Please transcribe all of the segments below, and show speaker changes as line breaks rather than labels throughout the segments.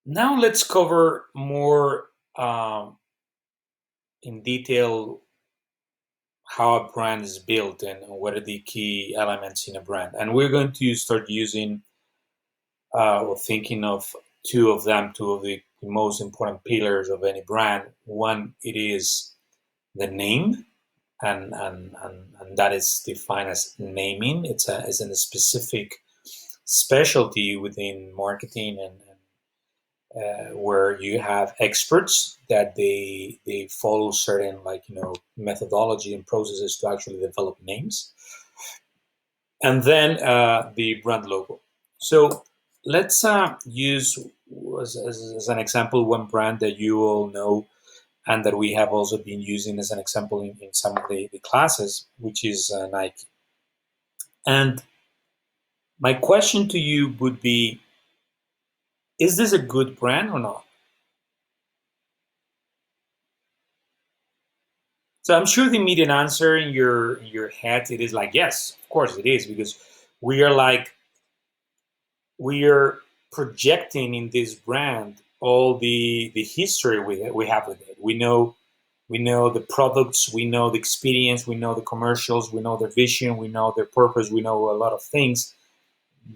Now let's cover more in detail how a brand is built and what are the key elements in a brand. And we're going to start using or thinking of two of the most important pillars of any brand. One, it is the name, and that is defined as naming. It's a specific specialty within marketing and where you have experts that they follow certain methodology and processes to actually develop names, and then the brand logo. So let's use as an example one brand that you all know and that we have also been using as an example in some of the classes, which is Nike. And my question to you would be, is this a good brand or not? So I'm sure the immediate answer in your head it is like yes, of course it is, because we are like we are projecting in this brand all the history we have with it. We know the products, we know the experience, we know the commercials, we know their vision, we know their purpose, we know a lot of things,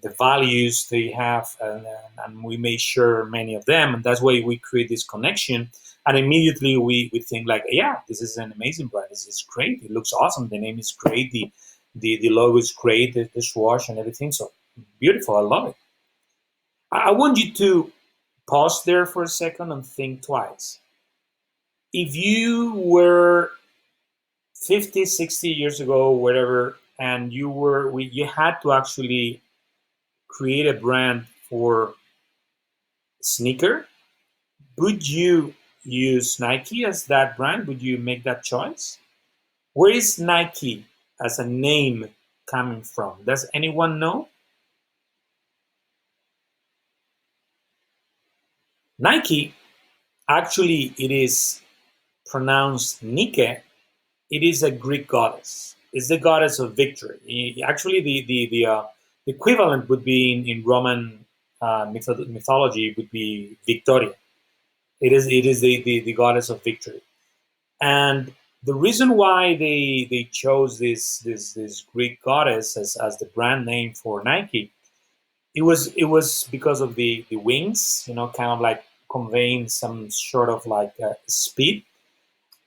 the values they have, and we may share many of them, and that's why we create this connection. And immediately we think like, yeah, this is an amazing brand. This is great. It looks awesome. The name is great. The logo is great. The swoosh and everything. So beautiful. I love it. I want you to pause there for a second and think twice. If you were 50, 60 years ago, whatever, and you had to actually create a brand for sneaker, would you use Nike as that brand? Would you make that choice? Where is Nike as a name coming from? Does anyone know? Nike, actually, it is pronounced Nike. It is a Greek goddess. It's the goddess of victory. Actually, the equivalent would be in Roman mythology would be Victoria. It is the goddess of victory. And the reason why they chose this Greek goddess as the brand name for Nike, it was because of the wings, kind of like conveying some sort of like speed.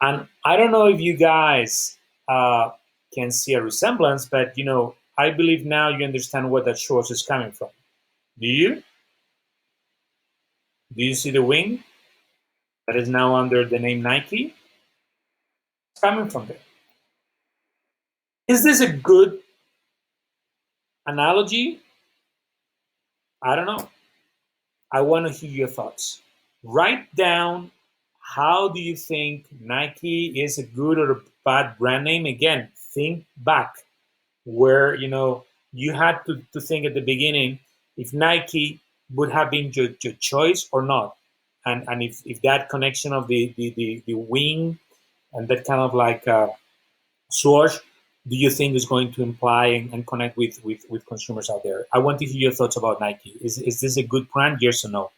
And I don't know if you guys can see a resemblance, but I believe now you understand where that source is coming from. Do you? Do you see the wing that is now under the name Nike? It's coming from there. Is this a good analogy? I don't know. I want to hear your thoughts. Write down, how do you think Nike is a good or a bad brand name? Again, think back where you had to think at the beginning if Nike would have been your choice or not. And if that connection of the wing and that kind of like swoosh, do you think is going to imply and connect with consumers out there? I want to hear your thoughts about Nike. Is this a good brand? Yes or no?